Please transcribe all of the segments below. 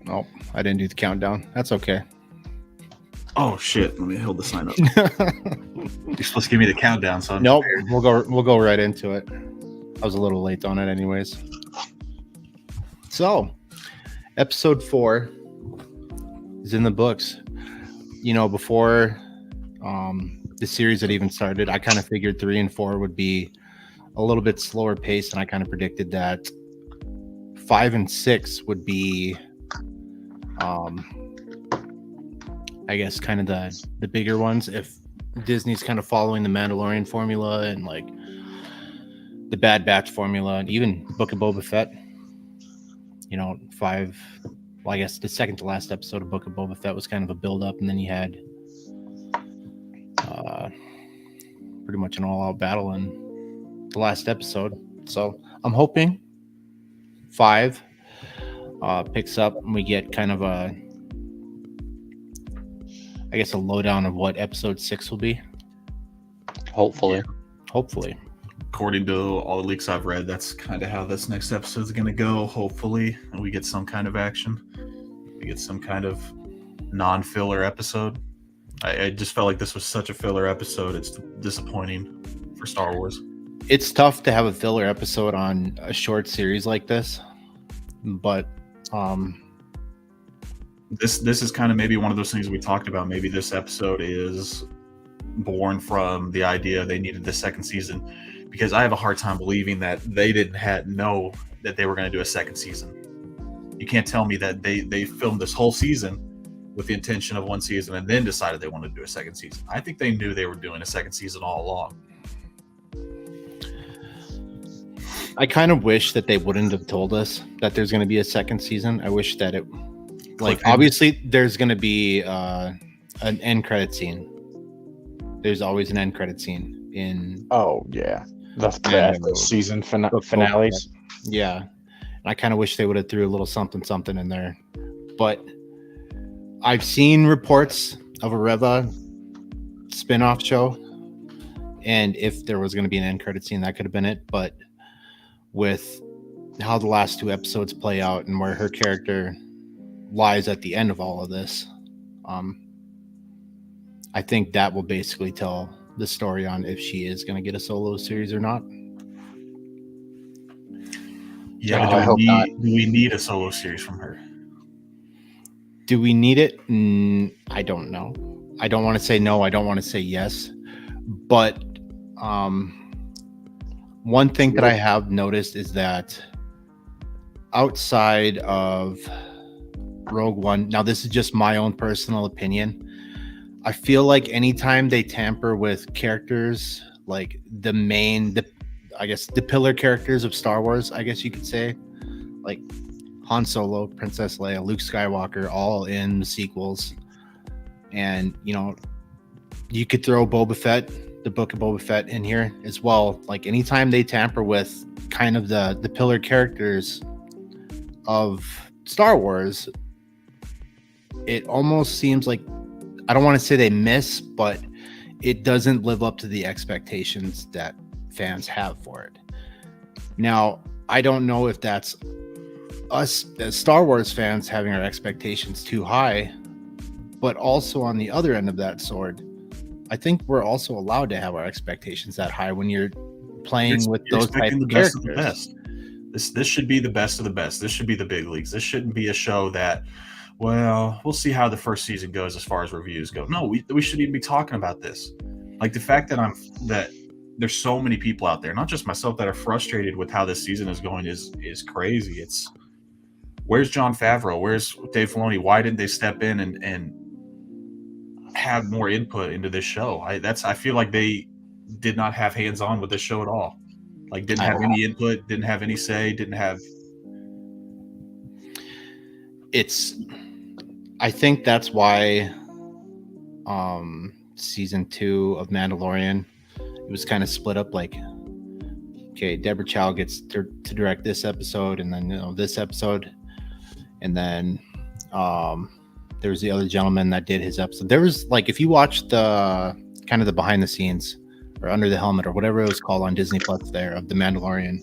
Oh, I didn't do the countdown. That's okay. Oh shit! Let me hold the sign up. You're supposed to give me the countdown, so I'm Nope. prepared. We'll go right into it. I was a little late on it, anyways. So, episode 4 is in the books. You know, before the series had even started, I kind of figured 3 and 4 would be a little bit slower pace, and I kind of predicted that 5 and 6 would be, I guess, kind of the bigger ones. If Disney's kind of following the Mandalorian formula and like the Bad Batch formula, and even Book of Boba Fett. You know, 5. Well, I guess the second to last episode of Book of Boba Fett was kind of a build up, and then you had pretty much an all-out battle in the last episode. So I'm hoping 5 picks up and we get kind of a lowdown of what episode 6 will be. Hopefully. According to all the leaks I've read, that's kind of how this next episode is going to go. Hopefully, and we get some kind of action. We get some kind of non-filler episode. I just felt like this was such a filler episode. It's disappointing for Star Wars. It's tough to have a filler episode on a short series like this, but this is kind of maybe one of those things we talked about. Maybe this episode is born from the idea they needed the second season, because I have a hard time believing that they didn't know that they were going to do a second season. You can't tell me that they filmed this whole season with the intention of one season and then decided they wanted to do a second season. I think they knew they were doing a second season all along. I kind of wish that they wouldn't have told us that there's going to be a second season. I wish that it, like, obviously there's going to be an end credit scene. There's always an end credit scene in. Oh yeah, the season finales. Yeah, and I kind of wish they would have threw a little something in there, but I've seen reports of a Reva spin-off show, and if there was going to be an end credit scene, that could have been it. But with how the last 2 episodes play out and where her character lies at the end of all of this, I think that will basically tell the story on if she is going to get a solo series or not. Yeah, do we need a solo series from her? Do we need it? I don't know. I don't want to say no. I don't want to say yes. But one thing that I have noticed is that outside of Rogue One, now this is just my own personal opinion, I feel like anytime they tamper with characters, like the pillar characters of Star Wars, I guess you could say, like Han Solo, Princess Leia, Luke Skywalker, all in the sequels. And, you know, you could throw Boba Fett, the Book of Boba Fett, in here as well. Like, anytime they tamper with kind of the pillar characters of Star Wars, it almost seems like, I don't want to say they miss, but it doesn't live up to the expectations that fans have for it. Now, I don't know if that's us as Star Wars fans having our expectations too high, but also on the other end of that sword, I think we're also allowed to have our expectations that high when you're playing with those type of characters. This should be the best of the best. This should be the big leagues. This shouldn't be a show that, well, we'll see how the first season goes as far as reviews go. No, we shouldn't even be talking about this. Like, the fact that there's so many people out there, not just myself, that are frustrated with how this season is going is crazy. It's, where's Jon Favreau? Where's Dave Filoni? Why didn't they step in and have more input into this show? I feel like they did not have hands-on with this show at all. Like, didn't have any input, didn't have any say, didn't have. I think that's why season 2 of Mandalorian, it was kind of split up. Like, okay, Deborah Chow gets to direct this episode, and then, you know, this episode, and then there was the other gentleman that did his episode. There was, like, if you watch the kind of the behind the scenes or under the helmet or whatever it was called on Disney Plus there of the Mandalorian,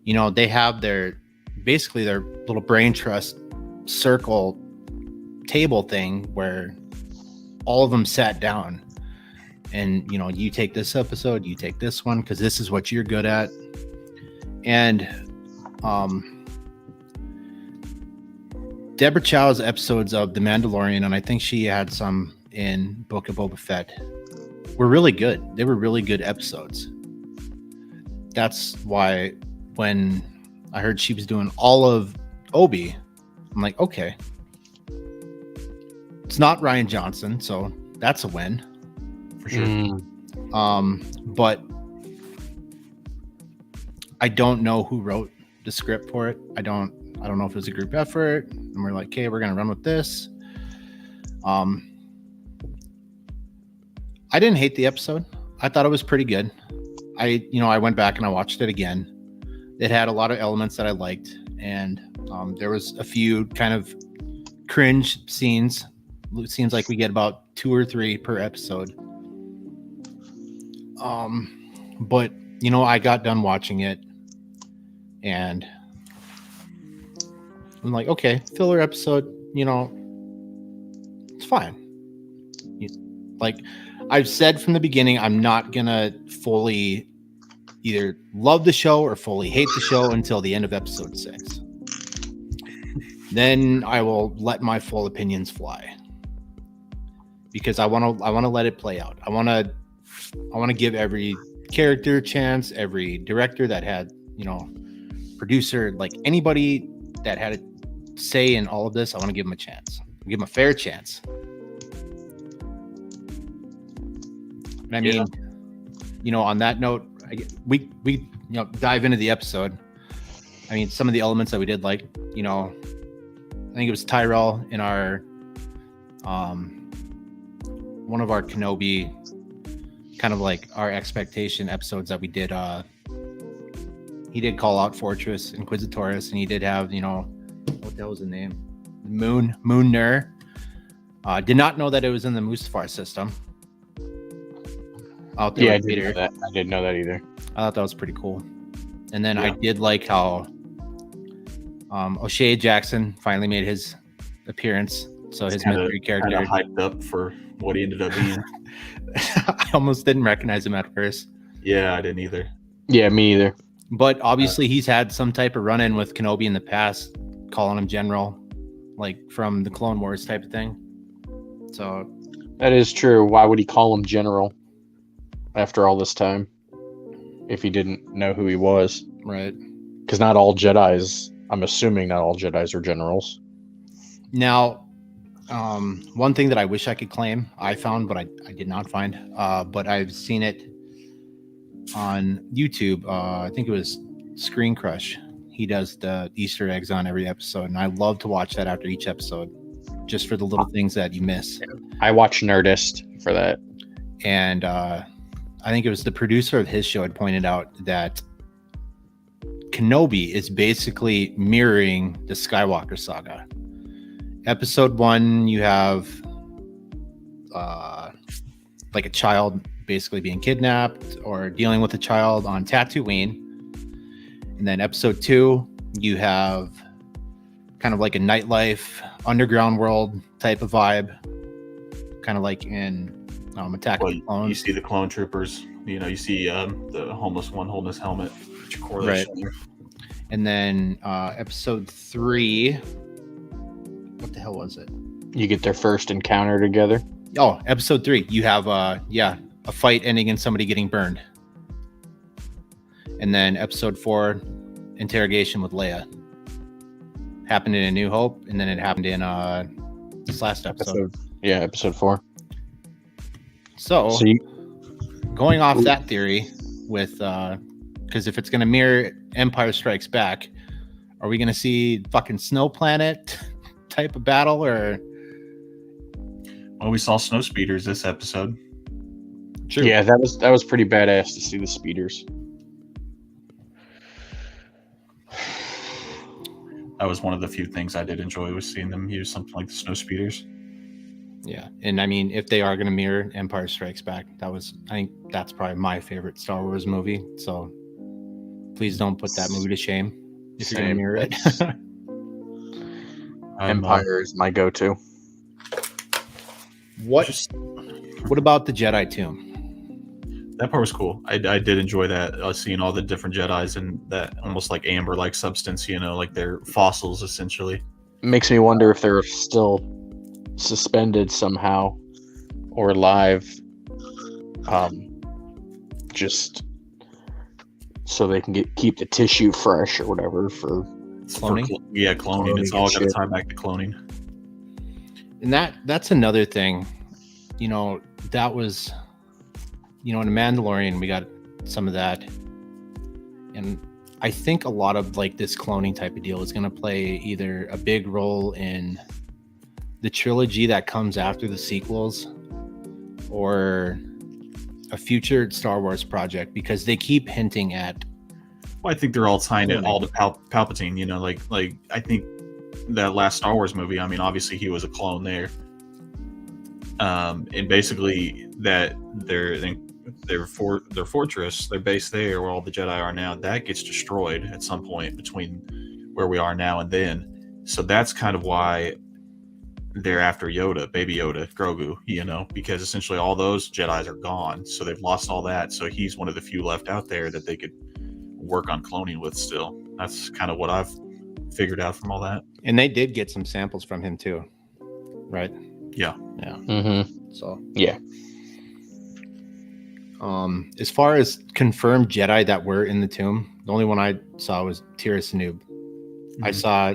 you know, they have their little brain trust circle table thing where all of them sat down and, you know, you take this episode, you take this one, because this is what you're good at. And Deborah Chow's episodes of The Mandalorian, and I think she had some in Book of Boba Fett, were really good. They were really good episodes. That's why when I heard she was doing all of Obi, I'm like, okay. It's not Rian Johnson, so that's a win. For sure. But I don't know who wrote the script for it. I don't know if it was a group effort and we're like, okay, we're gonna run with this. I didn't hate the episode. I thought it was pretty good. I went back and I watched it again. It had a lot of elements that I liked, and there was a few kind of cringe scenes. It seems like we get about 2 or 3 per episode. But I got done watching it and I'm like, okay, filler episode, it's fine. Like I've said from the beginning, I'm not gonna fully either love the show or fully hate the show until the end of episode 6. Then I will let my full opinions fly, because I want to let it play out. I want to give every character a chance, every director that had, producer, like anybody that had a say in all of this. I want to give them a chance, give them a fair chance. And I mean, on that note, we dive into the episode. I mean, some of the elements that we did, like, I think it was Tyrell in our one of our Kenobi, kind of like our expectation episodes that we did. He did call out Fortress Inquisitoris, and he did have, what the hell was the name? Moon Nur. Did not know that it was in the Mustafar system. Out there, yeah, I didn't know that. I didn't know that either. I thought that was pretty cool. And then I did like how O'Shea Jackson finally made his appearance. So his mystery character, hyped up for what he ended up being. I almost didn't recognize him at first. Yeah, I didn't either. Yeah, me either. But obviously he's had some type of run-in with Kenobi in the past, calling him General, like from the Clone Wars type of thing. So that is true. Why would he call him General after all this time if he didn't know who he was? Right. Because not all Jedis, I'm assuming not all Jedis are generals. Now, one thing that I wish I could claim I found, but I did not find, but I've seen it on YouTube. I think it was Screen Crush. He does the Easter eggs on every episode, and I love to watch that after each episode, just for the little things that you miss. I watch Nerdist for that. And I think it was the producer of his show had pointed out that Kenobi is basically mirroring the Skywalker saga. Episode 1, you have like a child basically being kidnapped or dealing with a child on Tatooine. And then episode 2, you have kind of like a nightlife, underground world type of vibe, kind of like in Attack of the Clones. You see the clone troopers, you see the homeless one holding his helmet. Right. And then episode 3, what the hell was it? You get their first encounter together. Oh, episode 3, you have a fight ending in somebody getting burned. And then episode 4, interrogation with Leia. Happened in A New Hope, and then it happened in this last episode. Episode 4. So going off that theory with because if it's going to mirror Empire Strikes Back, are we going to see fucking Snow Planet type of battle? Or well, we saw snow speeders this episode. True. Yeah, that was pretty badass to see the speeders. That was one of the few things I did enjoy, was seeing them use something like the snow speeders. Yeah, and I mean, if they are going to mirror Empire Strikes Back, I think that's probably my favorite Star Wars movie. So please don't put that movie to shame if you're going to mirror it. Empire is my go-to. What Just What about the Jedi Tomb? that part was cool. I did enjoy that. Seeing all the different Jedis and that almost like amber-like substance, like they're fossils essentially. Makes me wonder if they're still suspended somehow or alive, just so they can keep the tissue fresh or whatever for Cloning? Cloning. Cloning It's all and got to shit. tie back to cloning. And that's another thing. That was, in The Mandalorian, we got some of that. And I think a lot of like this cloning type of deal is going to play either a big role in the trilogy that comes after the sequels or a future Star Wars project, because they keep hinting at. Well, I think they're all tying it all to Palpatine. Like I think that last Star Wars movie. I mean, obviously he was a clone there, and basically that their fortress, their base there, where all the Jedi are now, that gets destroyed at some point between where we are now and then. So that's kind of why they're after Yoda, baby Yoda, Grogu, because essentially all those Jedis are gone. So they've lost all that. So he's one of the few left out there that they could work on cloning with still. That's kind of what I've figured out from all that. And they did get some samples from him too, right? Yeah. Mm-hmm. So Yeah. As far as confirmed Jedi that were in the tomb, the only one I saw was Tira Sanub. I saw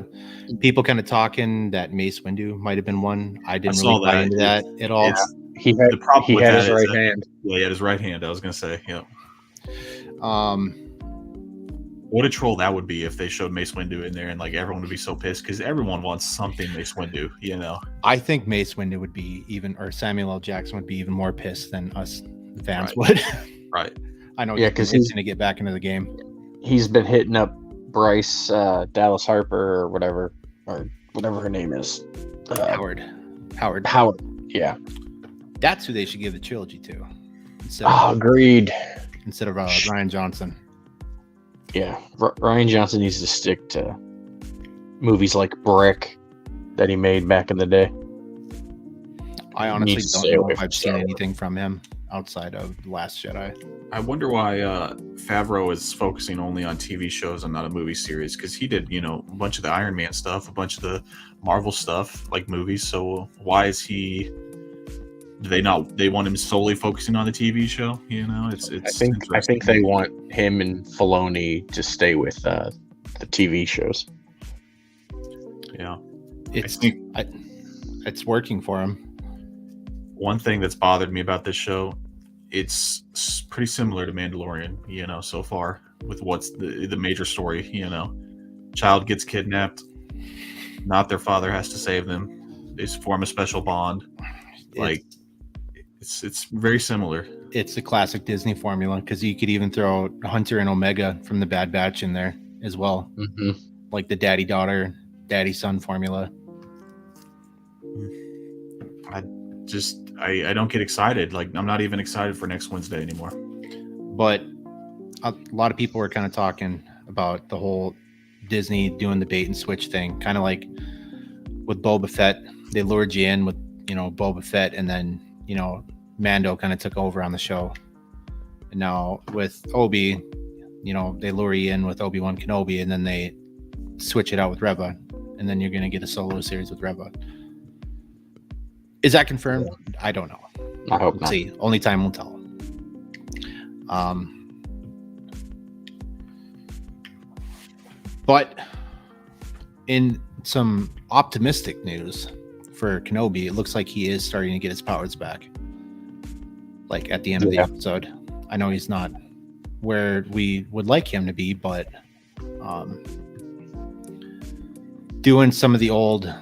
people kind of talking that Mace Windu might have been one. I didn't really buy into that at all. He had, The problem with had that his is right that- hand. Yeah, he had his right hand. I was gonna say, yeah. Um, What a troll that would be if they showed Mace Windu in there, and like everyone would be so pissed because everyone wants something Mace Windu, I think Mace Windu would be or Samuel L. Jackson would be even more pissed than us fans would. Right. I know. Yeah, because he's going to get back into the game. He's been hitting up Bryce Dallas Harper or whatever her name is. Howard. Howard. Yeah. That's who they should give the trilogy to. Agreed. Instead of Ryan Johnson. Yeah, Ryan Johnson needs to stick to movies like Brick that he made back in the day. I honestly Needs to don't stay know away if from I've Star seen Wars. anything from him outside of The Last Jedi. I wonder why Favreau is focusing only on TV shows and not a movie series, because he did, a bunch of the Iron Man stuff, a bunch of the Marvel stuff, like movies. So why is he? Do they want him solely focusing on the TV show? It's. I think they want him and Filoni to stay with the TV shows. Yeah, It's working for him. one thing that's bothered me about this show, it's pretty similar to Mandalorian, so far, with what's the major story. Child gets kidnapped, not their father has to save them. They form a special bond. It's very similar. It's the classic Disney formula, because you could even throw Hunter and Omega from the Bad Batch in there as well. Mm-hmm. Like the daddy-daughter, daddy-son formula. I don't get excited. Like, I'm not even excited for next Wednesday anymore. But a lot of people were kind of talking about the whole Disney doing the bait and switch thing, kind of like with Boba Fett. They lured you in with Boba Fett, and then Mando kind of took over on the show. And now with Obi, they lure you in with Obi-Wan Kenobi, and then they switch it out with Reva, and then you're going to get a solo series with Reva. Is that confirmed? I don't know. I hope We'll not. see. Only time will tell. But in some optimistic news for Kenobi, it looks like he is starting to get his powers back. Like at the end of the episode. I know he's not where we would like him to be, but doing some of the old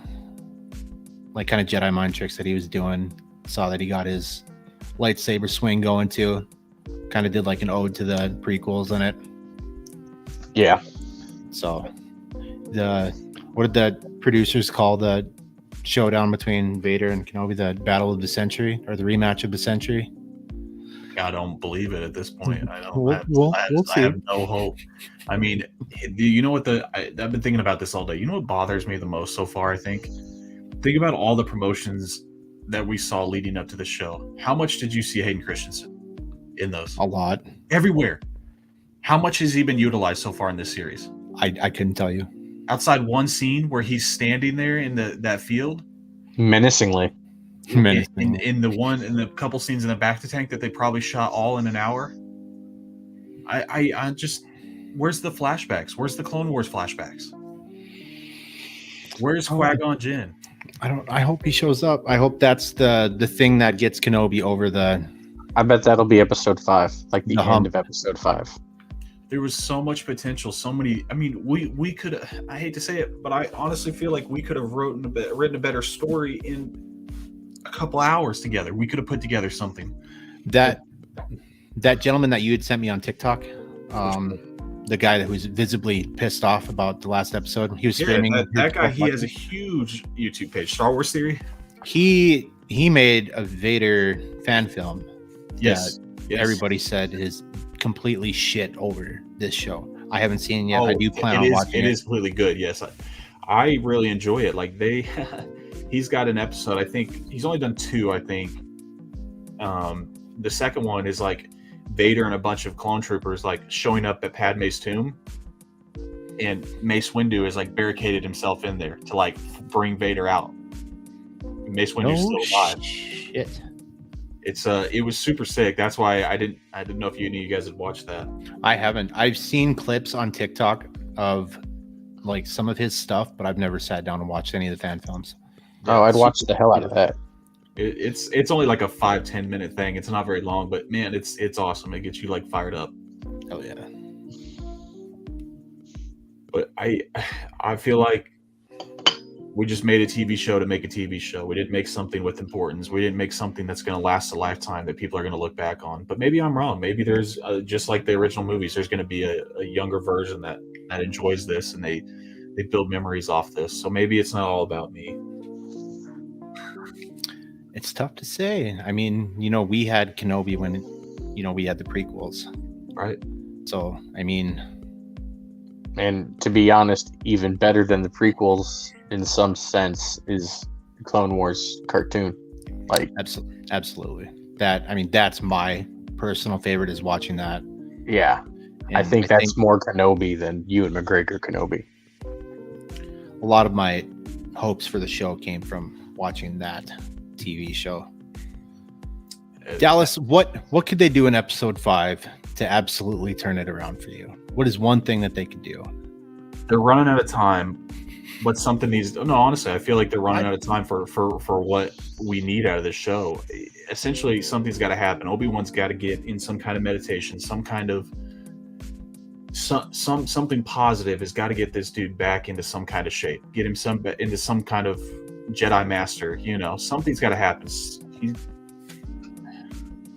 like kind of Jedi mind tricks that he was doing, saw that he got his lightsaber swing going too. Kind of did like an ode to the prequels in it. Yeah. So what did the producers call the showdown between Vader and Kenobi? The battle of the century, or the rematch of the century? I don't believe it at this point. I don't. We'll I see. have no hope. I mean, you know what? I've been thinking about this all day. You know what bothers me the most so far? I think about all the promotions that we saw leading up to the show. How much did you see Hayden Christensen in those? A lot. Everywhere. How much has he been utilized so far in this series? I couldn't tell you. Outside one scene where he's standing there in that field, Menacingly. in the couple scenes in the back to tank that they probably shot all in an hour. I just, where's the flashbacks? Where's the Clone Wars flashbacks? Where's Qui-Gon Jinn? I hope he shows up. I hope that's the thing that gets Kenobi over the. I bet that'll be episode 5, like the Uh-huh. end of episode 5. There was so much potential, so many. I mean, we could. I hate to say it, but I honestly feel like we could have written a better story in a couple hours together. We could have put together something. That gentleman that you had sent me on TikTok, the guy that was visibly pissed off about the last episode, he was screaming. That guy, he has a huge YouTube page, Star Wars Theory. He made a Vader fan film. Yes. Everybody said is completely shit over this show. I haven't seen it yet. I do plan on watching it. It is completely good. Yes, I really enjoy it. Like he's got an episode. I think he's only done 2. I think the second one is like Vader and a bunch of clone troopers like showing up at Padme's tomb, and Mace Windu is like barricaded himself in there to like bring Vader out. Mace Windu's still alive. Shit. It was super sick. That's why I didn't know if you guys had watched that. I haven't. I've seen clips on TikTok of like some of his stuff, but I've never sat down and watched any of the fan films. Oh, I'd watch the hell out of that. It's only like a 5-10 minute thing. It's not very long, but man, it's awesome. It gets you like fired up. Oh yeah. But I feel like we just made a TV show to make a TV show. We didn't make something with importance. We didn't make something that's going to last a lifetime that people are going to look back on. But maybe I'm wrong. Maybe there's just like the original movies, there's going to be a younger version that enjoys this and they build memories off this. So maybe it's not all about me. It's tough to say. I mean, we had Kenobi when, we had the prequels. Right. So, I mean. And to be honest, even better than the prequels in some sense is the Clone Wars cartoon. Like absolutely. That's my personal favorite, is watching that. Yeah. And I think that's more Kenobi than Ewan McGregor Kenobi. A lot of my hopes for the show came from watching that TV show. Dallas, what could they do in episode 5 to absolutely turn it around for you? What is one thing that they could do? They're running out of time, but something needs. No, honestly, I feel like they're running out of time for what we need out of this show. Essentially, something's got to happen. Obi-Wan's got to get in some kind of meditation, some kind of something positive has got to get this dude back into some kind of shape. Get him into some kind of Jedi Master. Something's got to happen.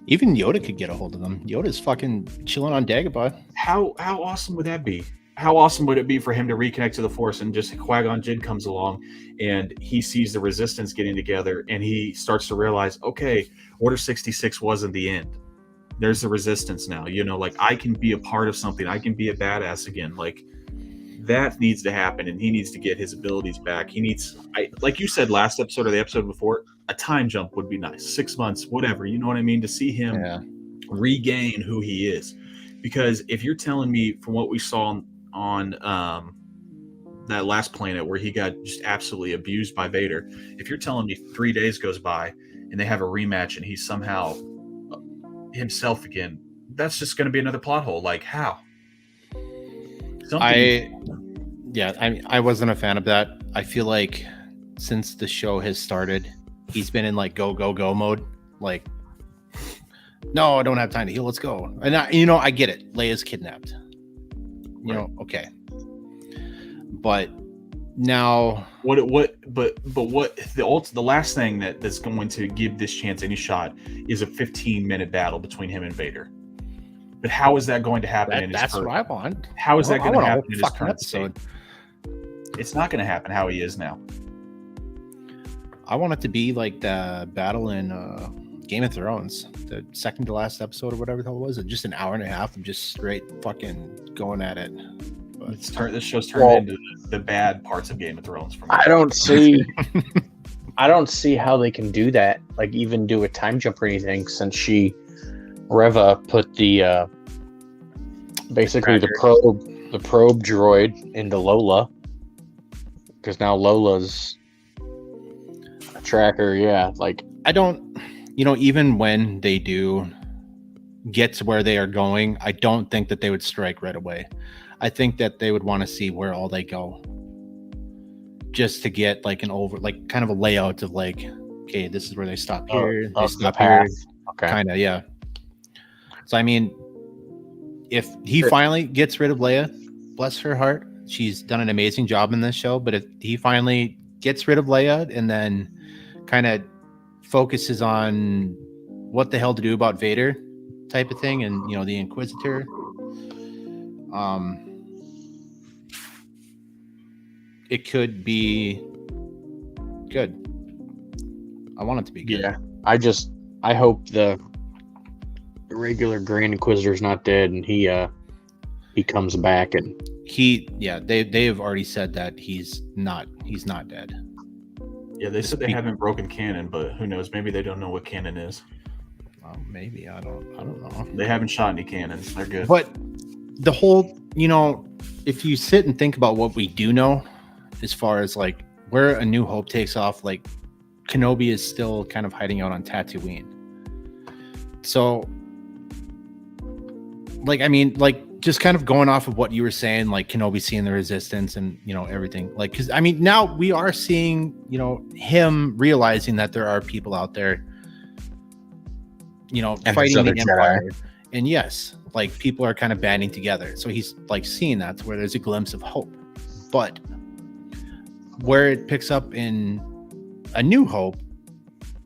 Even Yoda could get a hold of them. Yoda's fucking chilling on Dagobah. How awesome would that be? How awesome would it be for him to reconnect to the Force, and just Qui-Gon Jinn comes along and he sees the Resistance getting together and he starts to realize, okay, Order 66 wasn't the end. There's the Resistance now. Like I can be a part of something. I can be a badass again. Like that needs to happen, and he needs to get his abilities back. He needs, like you said last episode or the episode before, a time jump would be nice. 6 months, whatever. You know what I mean? To see him regain who he is. Because if you're telling me from what we saw on that last planet where he got just absolutely abused by Vader, if you're telling me 3 days goes by and they have a rematch and he's somehow himself again, that's just going to be another plot hole. Like how? I wasn't a fan of that. I feel like since the show has started, he's been in like go mode. Like, no, I don't have time to heal. Let's go. And I get it. Leia's kidnapped. Okay. But now, the last thing that's going to give this chance any shot is a 15-minute battle between him and Vader. But how is that going to happen? That's what I want. How is that going to happen in his fucking current episode? state? It's not going to happen how he is now. I want it to be like the battle in Game of Thrones, the second to last episode or whatever the hell it was, just an hour and a half of just straight fucking going at it. But This show's turned into the bad parts of Game of Thrones for me. I don't see how they can do that. Like even do a time jump or anything, since Reva put the basically the probe droid into Lola, because now Lola's a tracker. Yeah, like I don't, even when they do get to where they are going, I don't think that they would strike right away. I think that they would want to see where all they go, just to get like kind of a layout of like, okay, this is where they stop here, they stop here, okay, kind of, yeah. So I mean, if he finally gets rid of Leia, bless her heart, she's done an amazing job in this show. But if he finally gets rid of Leia and then kind of focuses on what the hell to do about Vader type of thing, and the Inquisitor, it could be good. I want it to be good. Yeah, I hope the regular Grand Inquisitor's not dead, and he comes back, and they have already said that he's not dead. Yeah, they said they haven't broken canon, but who knows? Maybe they don't know what canon is. Maybe I don't know. They haven't shot any cannons. They're good. But the whole, if you sit and think about what we do know, as far as like where A New Hope takes off, like Kenobi is still kind of hiding out on Tatooine. So, like, I mean, like, just kind of going off of what you were saying, like Kenobi seeing the Resistance and everything, like, because I mean now we are seeing him realizing that there are people out there and fighting the Empire, and yes, like people are kind of banding together, so he's like seeing that where there's a glimpse of hope. But where it picks up in A New Hope,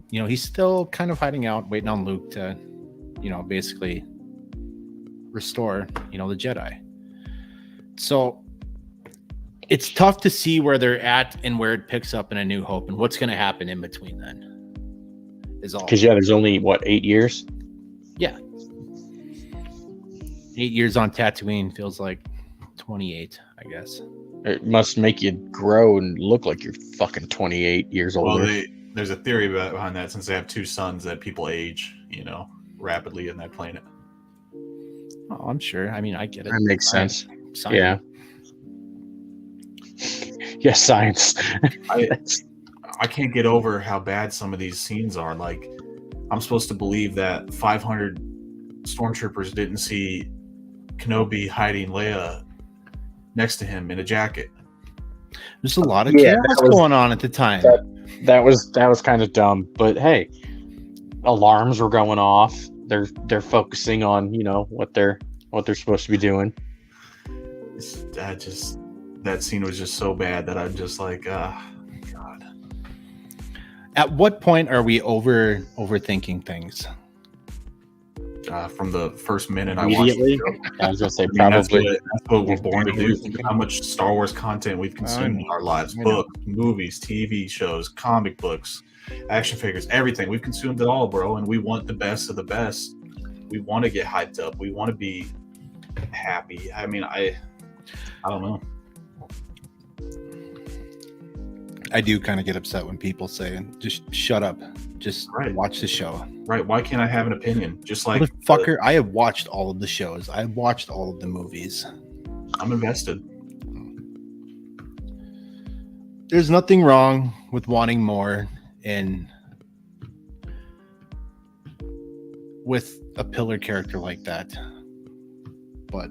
he's still kind of hiding out, waiting on Luke to basically restore the Jedi. So it's tough to see where they're at and where it picks up in A New Hope and what's going to happen in between then is all. Because there's only 8 years. Yeah, 8 years on Tatooine feels like 28, I guess. It must make you grow and look like you're fucking 28 years older. Well, there's a theory behind that, since they have two suns, that people age rapidly in that planet. Oh, I'm sure. I mean, I get it. That makes sense. Science. Yeah. Yeah, science. I can't get over how bad some of these scenes are. Like, I'm supposed to believe that 500 stormtroopers didn't see Kenobi hiding Leia next to him in a jacket. There's a lot of chaos going on at the time. That was kind of dumb, but hey, alarms were going off. They're focusing on what they're supposed to be doing. That scene was just so bad that I'm just like, God. At what point are we overthinking things? From the first minute Immediately? I watched it. I was gonna say probably. That's what we're born to do. Think of how much Star Wars content we've consumed in our lives. Books, movies, TV shows, comic books, action figures, everything. We've consumed it all, bro, and we want the best of the best. We want to get hyped up. We want to be happy. I mean, I don't know. I do kind of get upset when people say, just shut up. Just watch the show. Right. Why can't I have an opinion? Just like... Motherfucker, I have watched all of the shows. I have watched all of the movies. I'm invested. There's nothing wrong with wanting more and with a pillar character like that. But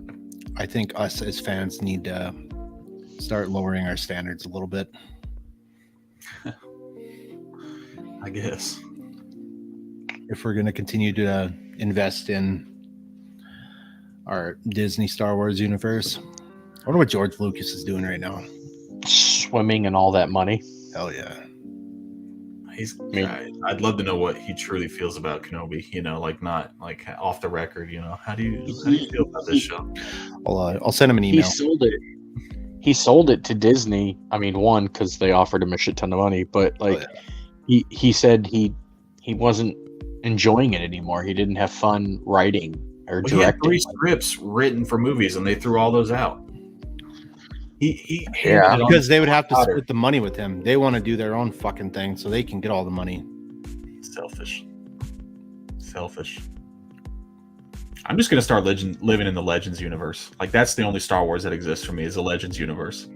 I think us as fans need to start lowering our standards a little bit. I guess. If we're going to continue to invest in our Disney Star Wars universe. I wonder what George Lucas is doing right now. Swimming in all that money. Hell yeah. I'd love to know what he truly feels about Kenobi, like not like off the record, How do you feel about this show? I'll send him an email. He sold it to Disney. I mean, one, because they offered him a shit ton of money, but he said he wasn't enjoying it anymore. He didn't have fun writing or Well, he had directing. 3 scripts written for movies, and they threw all those out. He Yeah. handed it on Because they would have to Potter. split the money with him. They want to do their own fucking thing so they can get all the money. Selfish. I'm just gonna start living in the Legends universe. Like, that's the only Star Wars that exists for me, is the Legends universe.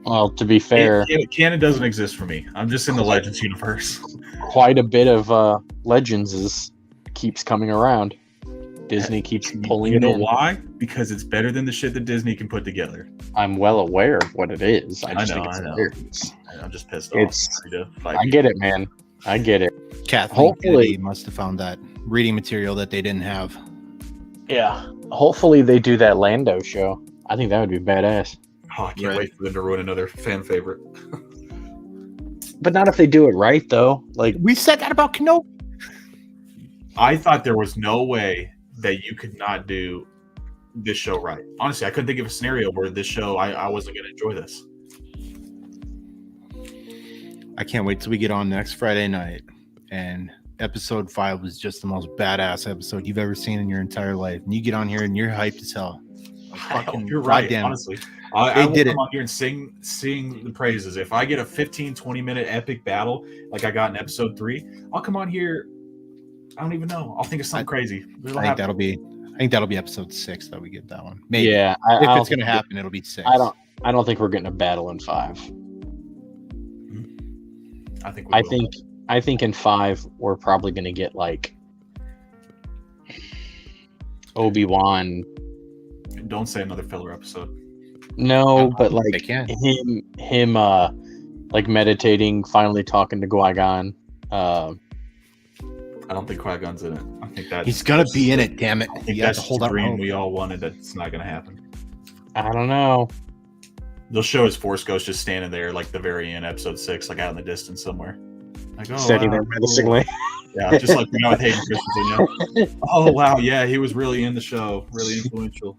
Well, to be fair, Canon doesn't exist for me. I'm just in the Legends universe. quite a bit of Legends keeps coming around. Disney keeps pulling You it know in. why? Because it's better than the shit that Disney can put together. I'm well aware of what it is. I just know, think it's I know. hilarious. I'm just pissed It's- off. I get it, man. I get it. Kathleen Hopefully- Kennedy must have found that reading material that they didn't have. Yeah. Hopefully they do that Lando show. I think that would be badass. Oh, I can't Right. wait for them to ruin another fan favorite. But not if they do it right, though. Like, We said that about Kenobi. I thought there was no way that you could not do this show right. Honestly, I couldn't think of a scenario where this show I wasn't going to enjoy this. I can't wait till we get on next Friday night. And episode 5 was just the most badass episode you've ever seen in your entire life. And you get on here and you're hyped as hell. Fucking You're right. goddamn- Honestly, I will did come it. on here and sing the praises. If I get a 15-20 minute epic battle like I got in episode 3, I'll come on here. I don't even know. I'll think of something crazy. It'll I think happen. that'll be episode 6 that we get that one. Maybe. yeah. If I it's gonna happen, it'll be 6. I don't think we're getting a battle in 5. I think we will. I think in 5 we're probably gonna get like Obi-Wan. Don't say another filler episode. No, but They like can. him like meditating, finally talking to Qui-Gon. I don't think Qui-Gon's in it. I think that He's gonna be in it, damn it. I think You have that's to hold the out dream hope. we all wanted. That's not going to happen. I don't know. They'll show his Force Ghost just standing there, like the very end, episode 6, like out in the distance somewhere. Like, oh, Sitting there wow, menacingly. cool. Yeah, just like we got with Hayden Christensen. Yeah. Oh wow, yeah, he was really in the show, really influential.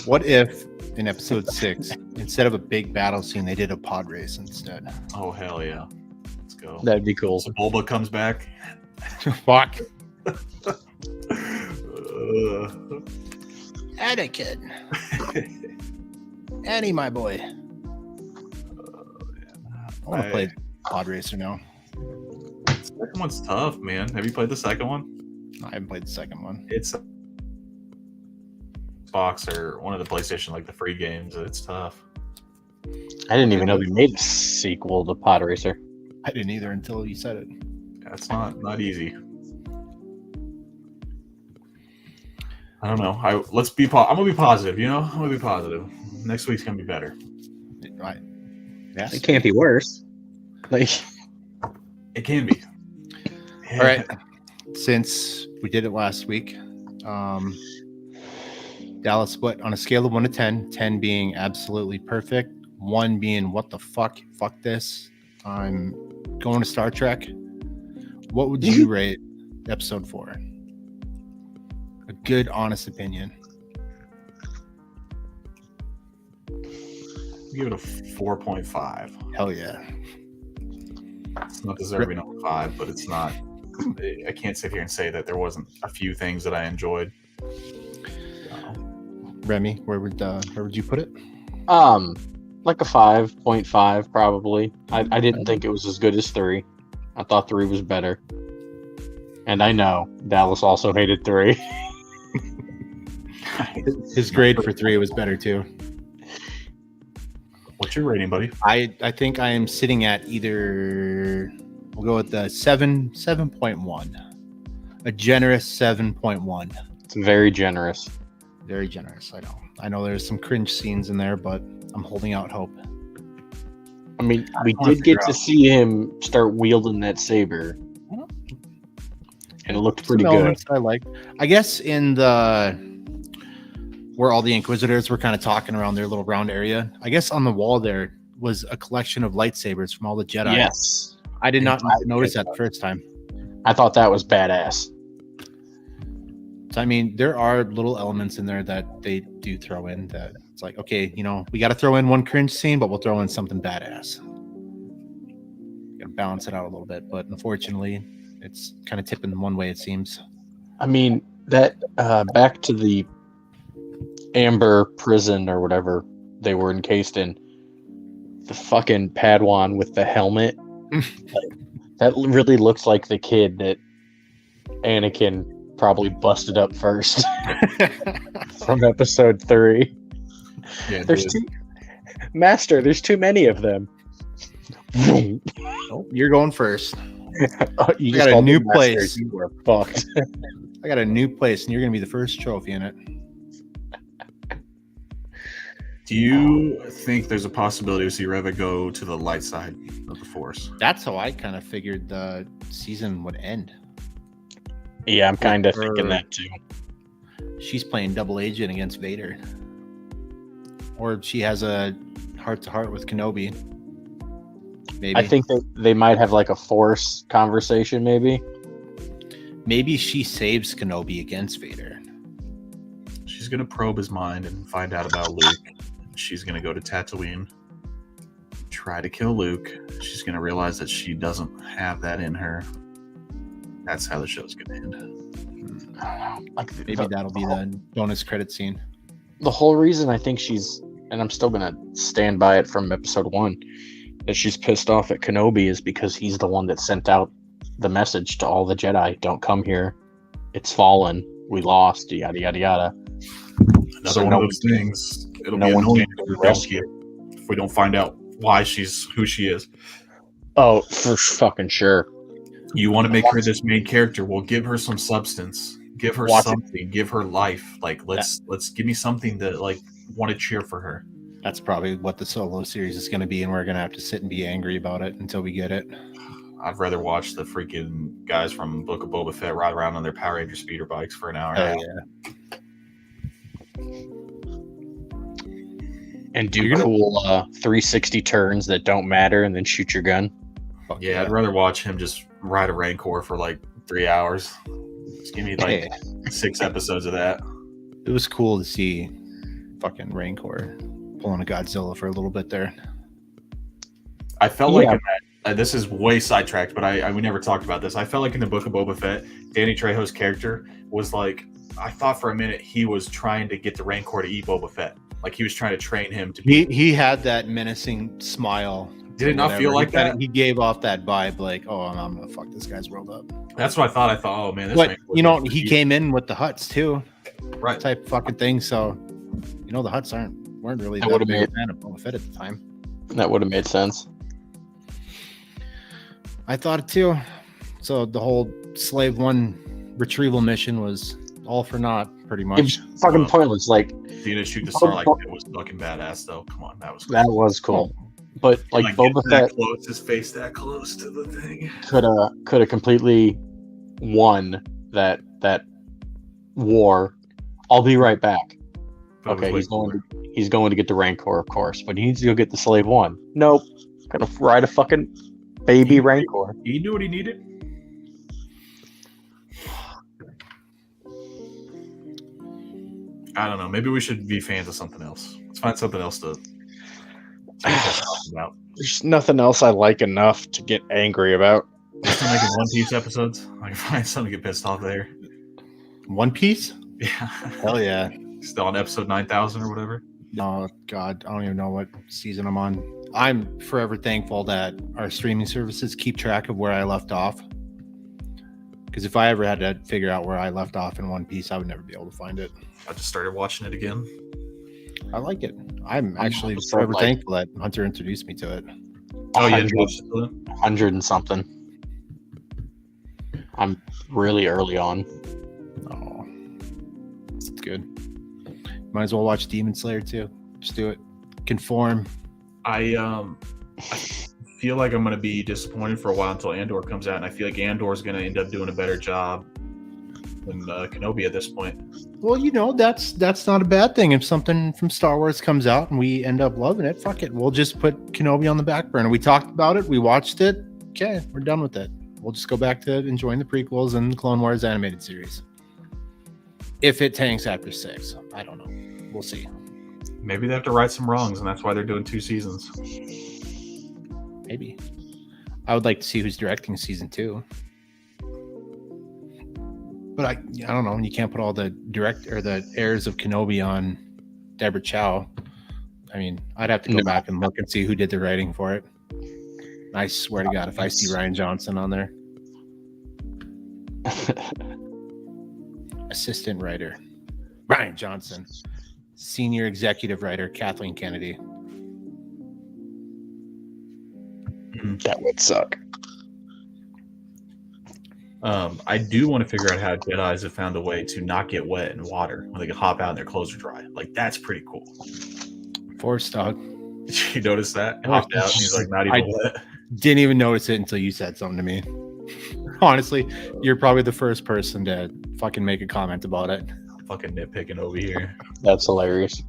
What if in episode 6, instead of a big battle scene, they did a pod race instead? Oh hell yeah, let's go. That'd be cool. So Bulba comes back. Fuck. Uh, Etiquette. Annie, my boy. I want to play pod racer now. second one's tough, man. Have you played the second one? I haven't played the second one. It's Xbox or one of the PlayStation, like the free games. It's tough. I didn't even know they made a sequel to Pod Racer. I didn't either until you said it. Yeah, it's not easy. I don't know. I'm gonna be positive. You know, I'm gonna be positive. Next week's gonna be better. Right. Yes. It can't be worse. Like, It can be. All right. Since we did it last week, Dallas split on a scale of 1 to 10, 10 being absolutely perfect, 1 being what the fuck this. I'm going to Star Trek. What would you rate episode 4? A good, honest opinion. Give it a 4.5. Hell yeah. It's not deserving of a 5, but it's not. I can't sit here and say that there wasn't a few things that I enjoyed. Remy, where would you put it? like a 5.5 probably. I didn't think it was as good as 3. I thought 3 was better. And I know Dallas also hated 3. His grade for 3 was better too. What's your rating, buddy? I think I am sitting at either, we'll go with the 7.1. A generous 7.1. It's very generous. Very generous, I know. I know there's some cringe scenes in there, but I'm holding out hope. I mean, we wanna did get figure to out- see him start wielding that saber. And it looked pretty Some good. elements I like. I guess in the where all the Inquisitors were kind of talking around their little round area, I guess on the wall there was a collection of lightsabers from all the Jedi. Yes. I did not I notice did. that the first time. I thought that was badass. So I mean, there are little elements in there that they do throw in that it's like, okay, you know, we got to throw in one cringe scene, but we'll throw in something badass. Got to balance it out a little bit, but unfortunately, It's kind of tipping one way, it seems. I mean, that back to the Amber prison or whatever they were encased in. The fucking Padawan with the helmet. That really looks like the kid that Anakin probably busted up first from episode 3. Yeah, There's Master, there's too many of them. Oh, you're going first. You got a called new me Master, place. You were fucked. I got a new place, and you're going to be the first trophy in it. Do you think there's a possibility to see Reva go to the light side of the Force? That's how I kind of figured the season would end. Yeah, I'm kind of thinking that too. She's playing double agent against Vader. Or she has a heart-to-heart with Kenobi. Maybe. I think they might have like a Force conversation, maybe. Maybe she saves Kenobi against Vader. She's going to probe his mind and find out about Luke. She's going to go to Tatooine, try to kill Luke. She's going to realize that she doesn't have that in her. That's how the show's going to end. Like Maybe that'll be the bonus credit scene. The whole reason I think she's, and I'm still going to stand by it from episode 1, that she's pissed off at Kenobi is because he's the one that sent out the message to all the Jedi, don't come here. It's fallen. We lost. Yada, yada, yada. Another one of those things. It'll be annoying if we don't find out why she's who she is. Oh, for fucking sure. You want to make her this main character? Well, give her some substance. Give her something. Give her life. Like let's give me something to like want to cheer for her. That's probably what the Solo series is going to be, and we're going to have to sit and be angry about it until we get it. I'd rather watch the freaking guys from Book of Boba Fett ride around on their Power Ranger speeder bikes for an hour. Yeah. And do cool 360 turns that don't matter and then shoot your gun. Yeah, I'd rather watch him just ride a Rancor for like 3 hours. Just give me like 6 episodes of that. It was cool to see fucking Rancor pulling a Godzilla for a little bit there. I felt like in that, this is way sidetracked, but we never talked about this. I felt like in the Book of Boba Fett, Danny Trejo's character was like, I thought for a minute he was trying to get the Rancor to eat Boba Fett. Like he was trying to train him to be. He had that menacing smile. Did it not feel like that? He gave off that vibe like, oh, I'm going to fuck this guy's world up. That's what I thought. I thought, oh man. But, you know, he came in with the Hutts too. Right. Type fucking thing. So, you know, the Hutts weren't really that big a fan of Boba Fett at the time. That would have made sense. I thought it too. So the whole Slave 1 retrieval mission was all for naught, pretty much. It was fucking pointless. Like, Didn't shoot the star like it was fucking badass though. Come on, that was cool. That was cool. But like Boba Fett, close, his face that close to the thing, could have completely won that war. I'll be right back. Okay, he's going to get the Rancor, of course, but he needs to go get the Slave 1. Nope, gotta ride a fucking baby Rancor. He knew what he needed. I don't know. Maybe we should be fans of something else. Let's find something else to talk about. There's nothing else I like enough to get angry about. Still making One Piece episodes. I can find something to get pissed off there. One Piece? Yeah. Hell yeah. Still on episode 9,000 or whatever. No, God, I don't even know what season I'm on. I'm forever thankful that our streaming services keep track of where I left off. Because if I ever had to figure out where I left off in One Piece, I would never be able to find it. I just started watching it again. I like it. I'm actually forever thankful that Hunter introduced me to it. Oh, yeah, 100 and something. I'm really early on. Oh, it's good. Might as well watch Demon Slayer too. Just do it. Conform. I feel like I'm going to be disappointed for a while until Andor comes out, and I feel like Andor is going to end up doing a better job than Kenobi at this point. Well, you know, that's not a bad thing. If something from Star Wars comes out and we end up loving it, fuck it. We'll just put Kenobi on the back burner. We talked about it. We watched it. Okay, we're done with it. We'll just go back to enjoying the prequels and the Clone Wars animated series. If it tanks after 6, I don't know. We'll see. Maybe they have to right some wrongs, and that's why they're doing 2 seasons. Maybe. I would like to see who's directing season 2. But I don't know. You can't put all the the heirs of Kenobi on Deborah Chow. I mean, I'd have to go back and look and see who did the writing for it. I swear to God, if I see Rian Johnson on there, assistant writer Rian Johnson, senior executive writer Kathleen Kennedy. That would suck. I do want to figure out how Jedis have found a way to not get wet in water when they can hop out and their clothes are dry. Like, that's pretty cool. Force dog. Did you notice that? Hopped out and he's like not even wet. Didn't even notice it until you said something to me. Honestly, you're probably the first person to fucking make a comment about it. I'm fucking nitpicking over here. That's hilarious.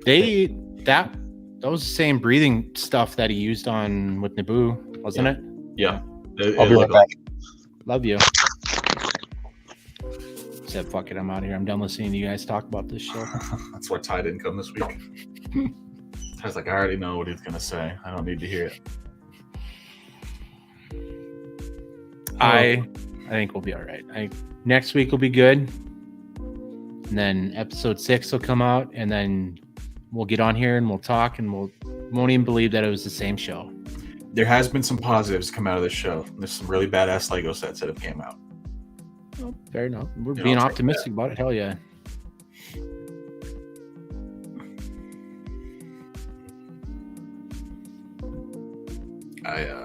That was the same breathing stuff that he used on with Naboo, wasn't it? Yeah. I'll be right back. Love you. Said fuck it, I'm out of here. I'm done listening to you guys talk about this show. That's why Ty didn't come this week. I was like, I already know what he's gonna say. I don't need to hear it. I think we'll be all right. Next week will be good. And then episode 6 will come out, and then we'll get on here and we'll talk, and won't even believe that it was the same show. There has been some positives come out of this show. There's some really badass Lego sets that have came out. Oh, fair enough. We're being optimistic about it. Hell yeah. I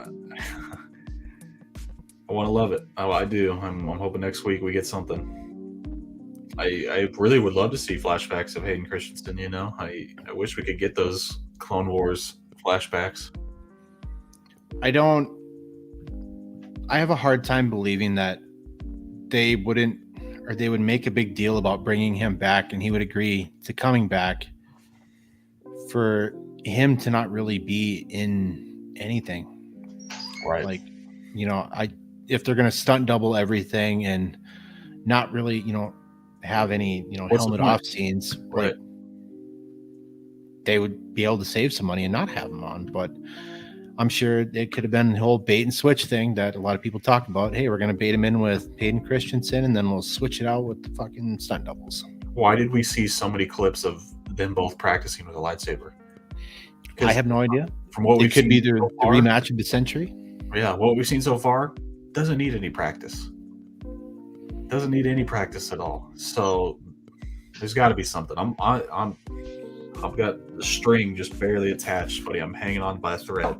want to love it. Oh, I do. I'm hoping next week we get something. I really would love to see flashbacks of Hayden Christensen. You know, I wish we could get those Clone Wars flashbacks. I have a hard time believing that they would make a big deal about bringing him back and he would agree to coming back for him to not really be in anything. Right. Like, you know, if they're going to stunt double everything and not really, you know, have any, you know, helmet off scenes, right? They would be able to save some money and not have him on. But I'm sure it could have been the whole bait and switch thing that a lot of people talk about. Hey, we're going to bait him in with Hayden Christensen and then we'll switch it out with the fucking stunt doubles. Why did we see so many clips of them both practicing with a lightsaber? I have no idea. From what it could be the rematch of the century. Yeah, what we've seen so far doesn't need any practice. Doesn't need any practice at all. So there's got to be something. I've got the string just barely attached, buddy. I'm hanging on by a thread.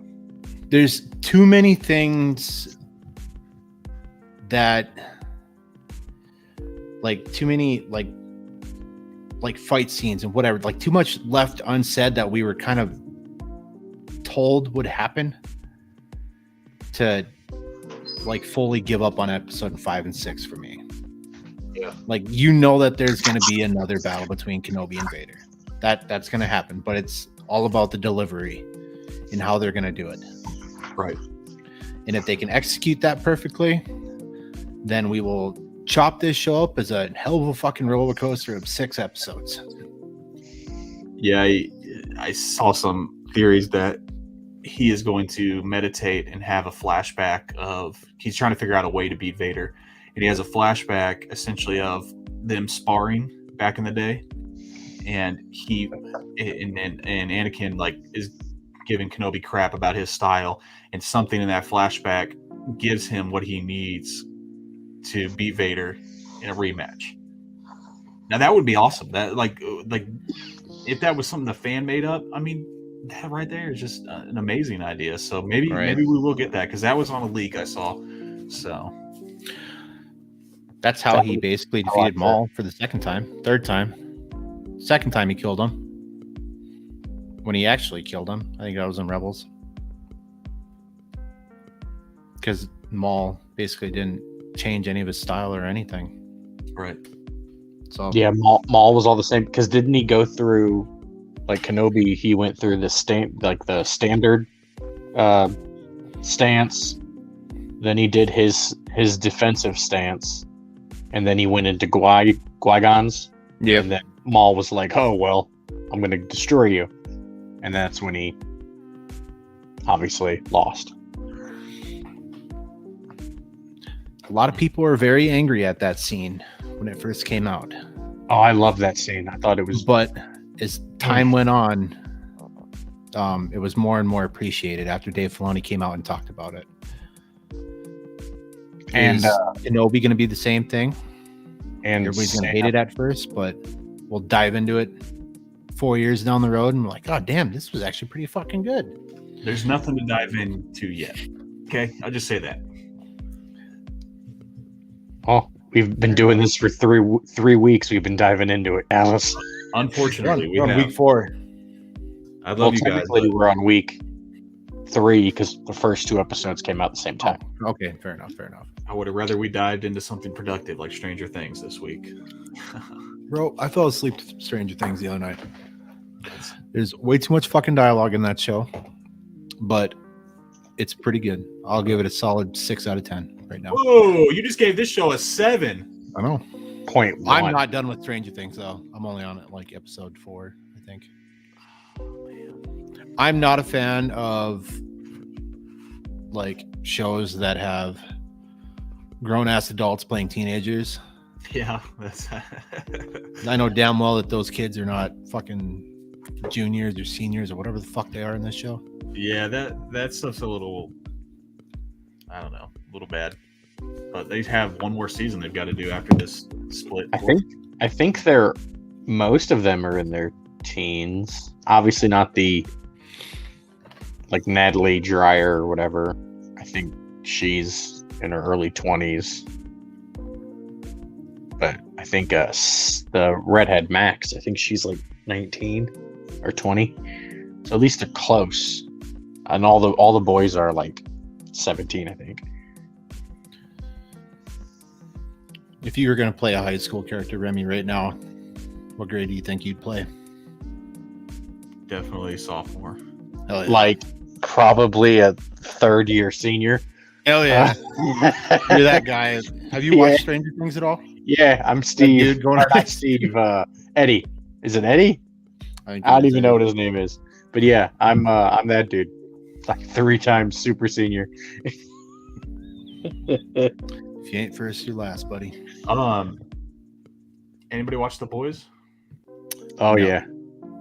There's too many things that, like, too many like fight scenes and whatever, like too much left unsaid that we were kind of told would happen to like fully give up on episode 5 and 6 for me. Yeah. Like, you know that there's going to be another battle between Kenobi and Vader. That's going to happen, but it's all about the delivery and how they're going to do it. Right. And if they can execute that perfectly, then we will chop this show up as a hell of a fucking roller coaster of 6 episodes. Yeah, I saw some theories that he is going to meditate and have a flashback of he's trying to figure out a way to beat Vader, and he has a flashback essentially of them sparring back in the day, and Anakin like is giving Kenobi crap about his style, and something in that flashback gives him what he needs to beat Vader in a rematch. Now that would be awesome. That like if that was something the fan made up, I mean, that right there is just an amazing idea. So maybe we will get that, because that was on a leak I saw. So that's how he basically defeated Maul for the second time. Second time he killed him. When he actually killed him, I think that was in Rebels. Because Maul basically didn't change any of his style or anything. Right. So yeah, Maul was all the same, because didn't he go through, like Kenobi, he went through the standard stance, then he did his defensive stance, and then he went into Qui-Gon's. Yeah. And then Maul was like, "Oh well, I'm going to destroy you," and that's when he obviously lost. A lot of people were very angry at that scene when it first came out. Oh, I love that scene. I thought it was. But as time went on, it was more and more appreciated after Dave Filoni came out and talked about it. And Is Kenobi going to be the same thing? and Everybody's going to hate it at first, but we'll dive into it 4 years down the road and we're like, oh, damn, this was actually pretty fucking good. There's nothing to dive into yet. Okay, I'll just say that. Oh, we've been doing this for three weeks. We've been diving into it, Alice. Unfortunately, We're on week 4. I love you guys. Technically, we're on week 3 because the first 2 episodes came out at the same time. Oh, okay, fair enough. I would have rather we dived into something productive like Stranger Things this week. Bro, I fell asleep to Stranger Things the other night. There's way too much fucking dialogue in that show, but it's pretty good. I'll give it a solid 6 out of 10 right now. Whoa, you just gave this show a 7. I know. 0.1. I'm not done with Stranger Things though. I'm only on it like episode 4, I think. I'm not a fan of like shows that have grown-ass adults playing teenagers. Yeah, that's. I know damn well that those kids are not fucking juniors or seniors or whatever the fuck they are in this show. Yeah, that stuff's a little. I don't know, a little bad. But they have one more season they've got to do after this split. I think they're most of them are in their teens. Obviously, not the like Natalie Dreyer or whatever. I think she's in her early 20s. But I think the redhead Max, I think she's like 19 or 20. So at least they're close. And all the boys are like 17, I think. If you were going to play a high school character, Remy, right now, what grade do you think you'd play? Definitely sophomore. Hell yeah. Like probably a third year senior. Hell yeah. You're that guy. Have you watched Stranger Things at all? Yeah, I'm Steve. Dude going not Steve. Eddie. Is it Eddie? I don't even know what his name is. But yeah, I'm that dude. Like 3 times super senior. If you ain't first, you're last, buddy. Anybody watch The Boys? Oh No. Yeah.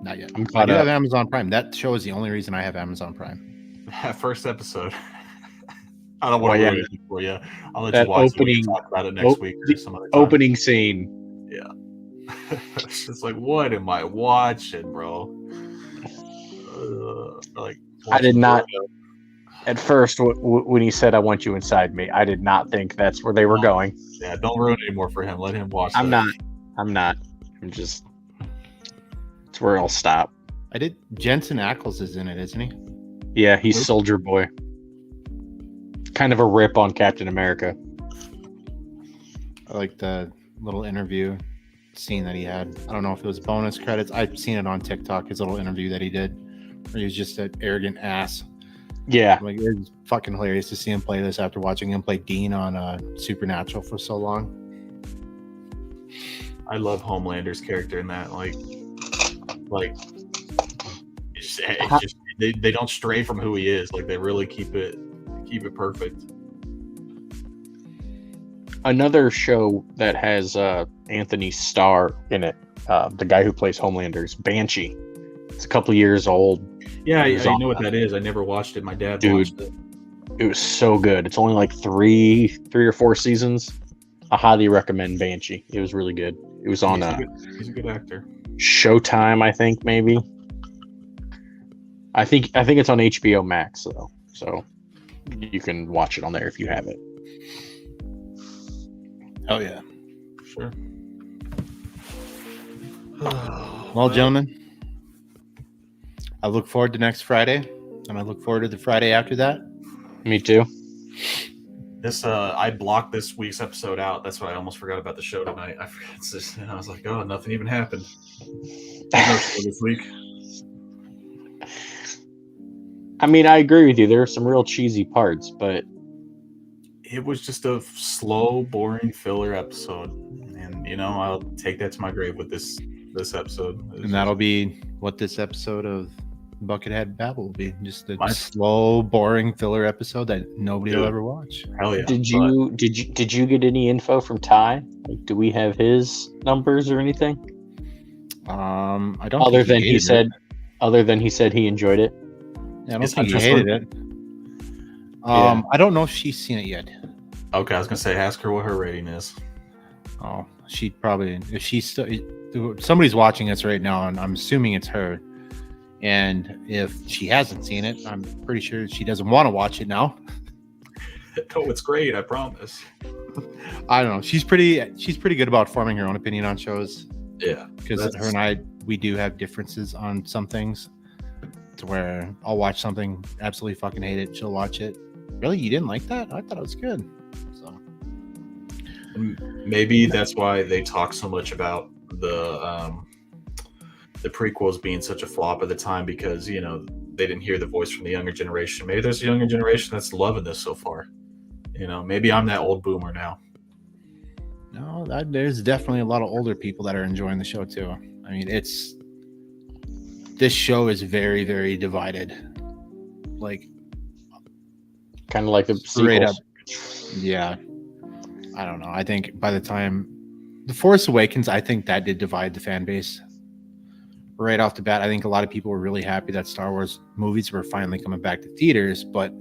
Not yet. I'm I caught do up. have Amazon Prime. That show is the only reason I have Amazon Prime. That first episode. I don't want Oh, to yeah. ruin it for you. I'll let That you watch it. We opening- can talk about it next week or some other time. Opening scene. It's just like, what am I watching, bro? Like, I did not. At first, when he said, "I want you inside me," I did not think that's where they were going. Yeah, don't ruin it anymore for him. Let him watch. I'm that. not. I'm just. It's where I'll stop. I did. Jensen Ackles is in it, isn't he? Yeah, he's Soldier Boy. Kind of a rip on Captain America. I like the little interview scene that he had. I don't know if it was bonus credits. I've seen it on TikTok, his little interview that he did, where he was just an arrogant ass. Yeah, Like, it was fucking hilarious to see him play this after watching him play Dean on Supernatural for so long. I love Homelander's character in that. Like it's just they don't stray from who he is. Like they really keep it perfect. another show that has Anthony Starr in it. The guy who plays Homelander's Banshee. It's a couple years old. Yeah, It was I on- know what that is. I never watched it. My dad Dude. watched it. It was so good. It's only like three or 4 seasons. I highly recommend Banshee. It was really good. It was on He's a good actor. Showtime, I think maybe. I think it's on HBO Max though, so you can watch it on there if you have it. Oh yeah. Sure. Well, gentlemen, I look forward to next Friday, and I look forward to the Friday after that. Me too. This I blocked this week's episode out. That's why I almost forgot about the show tonight. I forgot. It's just, I was like, oh, nothing even happened. There's no show this week. I mean, I agree with you. There are some real cheesy parts, but It was just a slow, boring filler episode, and I'll take that to my grave with this episode. And that'll be what this episode of Buckethead Babel will be just a My- slow, boring filler episode that nobody will Dude. ever watch. Hell yeah. Did you get any info from Ty? Like, do we have his numbers or anything? I don't. Other think than he hated said, it. he enjoyed it. Yeah, I don't Is think he Huntress hated one? it. Yeah. I don't know if she's seen it yet. Okay, I was gonna say, ask her what her rating is. Oh, she probably if she's still somebody's watching this right now, and I'm assuming it's her. And if she hasn't seen it, I'm pretty sure she doesn't want to watch it now. Oh, it's great. I promise. I don't know. She's pretty good about forming her own opinion on shows. Yeah, Because that's- her and I, we do have differences on some things. To where I'll watch something, absolutely fucking hate it. She'll watch it. Really, you didn't like that? I thought it was good. So maybe that's why they talk so much about the prequels being such a flop at the time, because they didn't hear the voice from the younger generation. Maybe there's a younger generation that's loving this so far. Maybe I'm that old boomer now. no, there's definitely a lot of older people that are enjoying the show too. I mean, this show is very, very divided. Like Kind of like the straight sequels. up. Yeah. I don't know. I think by the time The Force Awakens, I think that did divide the fan base. Right off the bat, I think a lot of people were really happy that Star Wars movies were finally coming back to theaters, but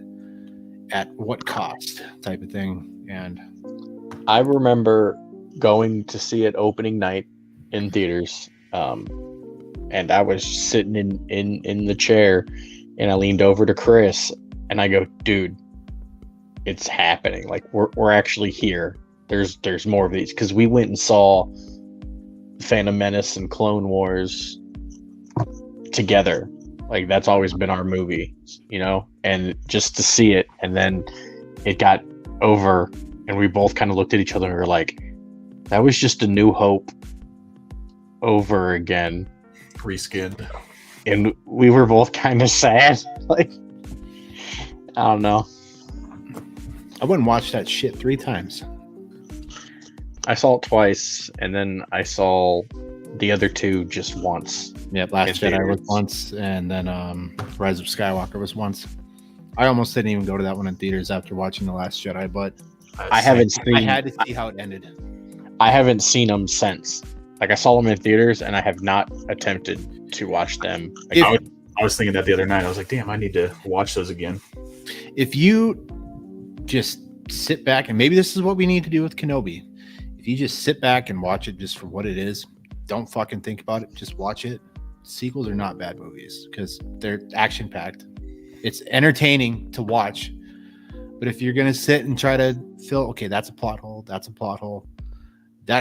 at what cost type of thing. And I remember going to see it opening night in theaters, and I was sitting in the chair, and I leaned over to Chris, and I go, "Dude, it's happening! Like we're actually here. There's more of these." Because we went and saw Phantom Menace and Clone Wars together. Like that's always been our movie, and just to see it, and then it got over, and we both kind of looked at each other and were like, that was just A New Hope over again. Reskinned. And we were both kind of sad. Like, I don't know. I went and watched that shit 3 times. I saw it twice, and then I saw the other 2 just once. Yeah, Last In Jedi was theaters. once, and then Rise of Skywalker was once. I almost didn't even go to that one in theaters after watching The Last Jedi, but I haven't seen. I had to see how it ended. I haven't seen them since. Like I saw them in theaters, and I have not attempted to watch them. If- I was thinking that the other night. I was like, damn, I need to watch those again. If you just sit back, and maybe this is what we need to do with Kenobi. If you just sit back and watch it just for what it is, don't fucking think about it, just watch it. Sequels are not bad movies because they're action packed. It's entertaining to watch. But if you're gonna sit and try to fill, okay, that's a plot hole, that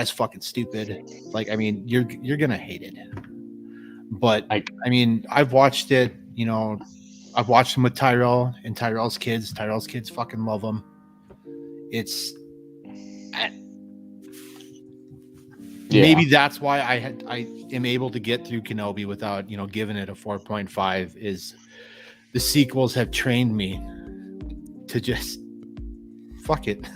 is fucking stupid. Like, I mean, you're gonna hate it. But I mean, I've watched it, I've watched them with Tyrell and Tyrell's kids. Tyrell's kids fucking love them. Maybe that's why I am able to get through Kenobi without, giving it a 4.5 is the sequels have trained me to just fuck it.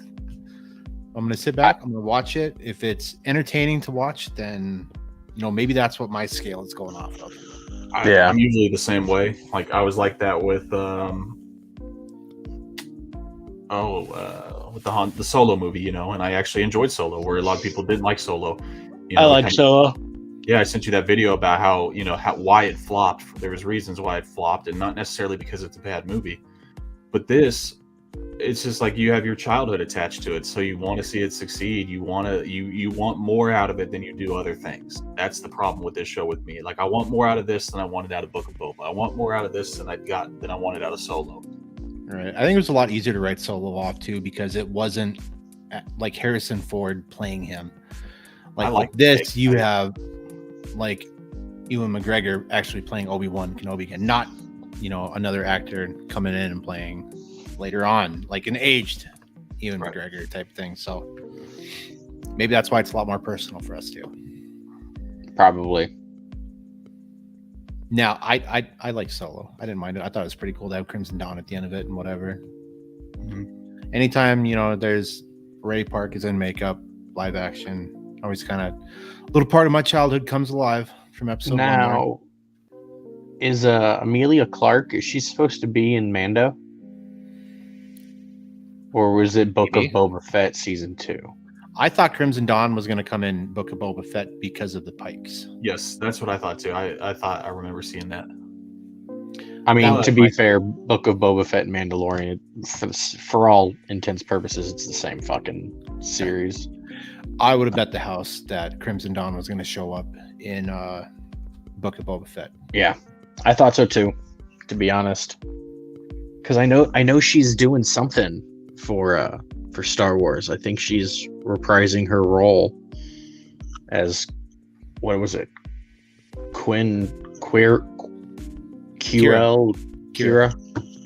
I'm going to sit back. I'm going to watch it. If it's entertaining to watch, then, maybe that's what my scale is going off of. I'm usually the same way. Like I was like that with the Solo movie, and I actually enjoyed Solo, where a lot of people didn't like Solo. I like Solo. Yeah, I sent you that video about how why it flopped. There was reasons why it flopped, and not necessarily because it's a bad movie. But this, it's just like you have your childhood attached to it, so you want to see it succeed. You want more out of it than you do other things. That's the problem with this show with me. Like I want more out of this than I wanted out of Book of Boba. I want more out of this than I wanted out of Solo. Right. I think it was a lot easier to write Solo off too because it wasn't like Harrison Ford playing him. Like this, you have like Ewan McGregor actually playing Obi-Wan Kenobi and not, another actor coming in and playing later on, like an aged Ewan McGregor type thing. So maybe that's why it's a lot more personal for us too. Probably. Now, I like Solo. I didn't mind it. I thought it was pretty cool to have Crimson Dawn at the end of it and whatever. Mm-hmm. Anytime, there's Ray Park is in makeup, live action, always kind of a little part of my childhood comes alive from episode 1. Is Amelia Clark, is she supposed to be in Mando? Or was it Book Maybe. of Boba Fett season 2? I thought Crimson Dawn was going to come in Book of Boba Fett because of the Pikes. Yes, that's what I thought too. I thought I remember seeing that. I mean, That to was be my- fair, Book of Boba Fett and Mandalorian, for all intents purposes, it's the same fucking series. I would have bet the house that Crimson Dawn was going to show up in Book of Boba Fett. Yeah, I thought so too, to be honest. Because I know she's doing something for Star Wars. I think she's reprising her role as, what was it? Kira.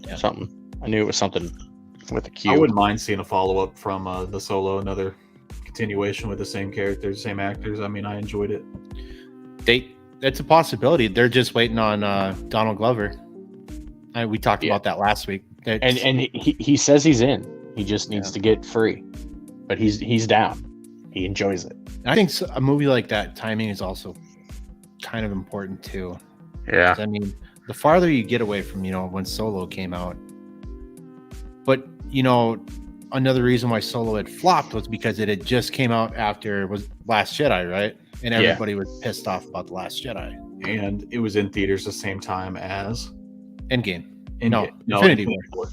Yeah. Something. I knew it was something with a Q. I wouldn't mind seeing a follow up from the Solo, another continuation with the same characters, same actors. I mean, I enjoyed it. It's a possibility. They're just waiting on Donald Glover. We talked about that last week. And he says he's in. He just needs to get free, but he's down. He enjoys it. I think a movie like that, timing is also kind of important too. Yeah. I mean, the farther you get away from, when Solo came out, but another reason why Solo had flopped was because it had just came out after was Last Jedi, right? And everybody was pissed off about The Last Jedi. And it was in theaters the same time as Endgame. No, Infinity War.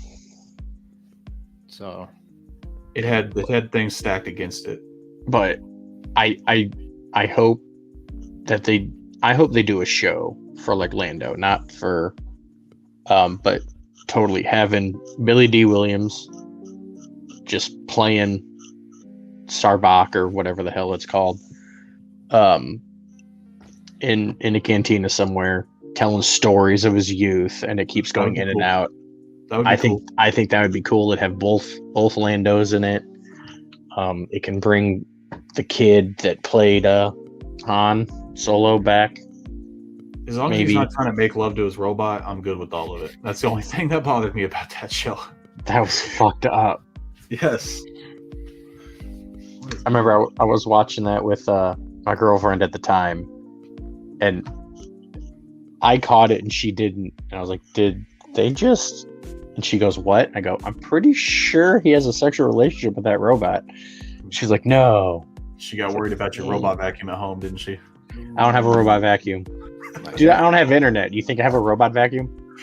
So it had things stacked against it. But I hope that they do a show for like Lando, not for but totally having Billy D. Williams just playing Starbuck or whatever the hell it's called in a cantina somewhere, telling stories of his youth, and it keeps going in and out. I think that would be cool to have both Landos in it. It can bring the kid that played Han Solo back. As long as he's not trying to make love to his robot, I'm good with all of it. That's the only thing that bothered me about that show. That was fucked up. Yes. I remember I was watching that with my girlfriend at the time, and I caught it and she didn't. And I was like, did they just... And she goes, what? I go, I'm pretty sure he has a sexual relationship with that robot. She's like, no. She got worried about your robot vacuum at home, didn't she? I don't have a robot vacuum. Dude, I don't have internet. You think I have a robot vacuum?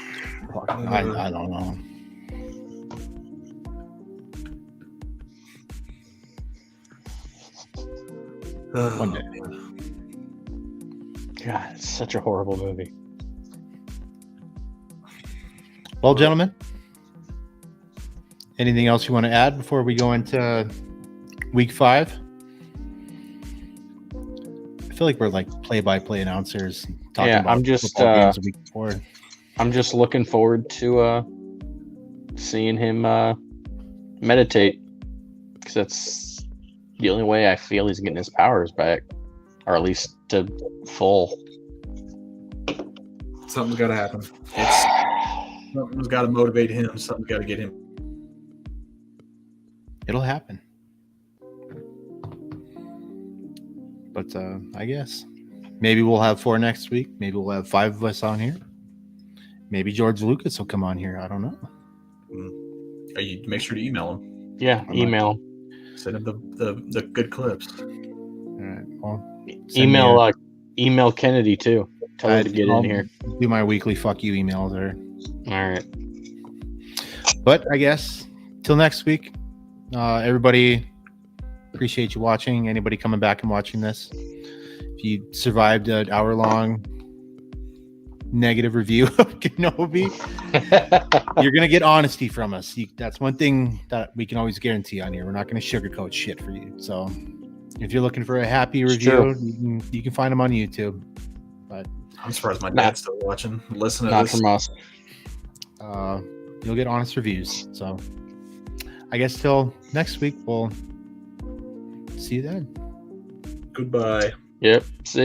I don't know. One day. God, it's such a horrible movie. Well, gentlemen, anything else you want to add before we go into week 5? I feel like we're like play-by-play announcers talking about I'm just games a week before. I'm just looking forward to seeing him meditate, because that's the only way I feel he's getting his powers back, or at least to full. Something's got to happen. Something's got to motivate him. Something's got to get him. It'll happen. But I guess maybe we'll have 4 next week. Maybe we'll have 5 of us on here. Maybe George Lucas will come on here. I don't know. You make sure to email him. Yeah, email. Send him the good clips. All right. Well, email Kennedy too. Tell her to get in here. Do my weekly fuck you emails there. All right. But I guess till next week, everybody, appreciate you watching. Anybody coming back and watching this, if you survived an hour-long negative review of Kenobi, you're gonna get honesty from us. That's one thing that we can always guarantee on here. We're not gonna sugarcoat shit for you. So if you're looking for a happy review, you can find them on YouTube. But I'm surprised my dad's still watching. Listen to not this. from us. You'll get honest reviews. So I guess till next week, we'll see you then. Goodbye. Yep. See.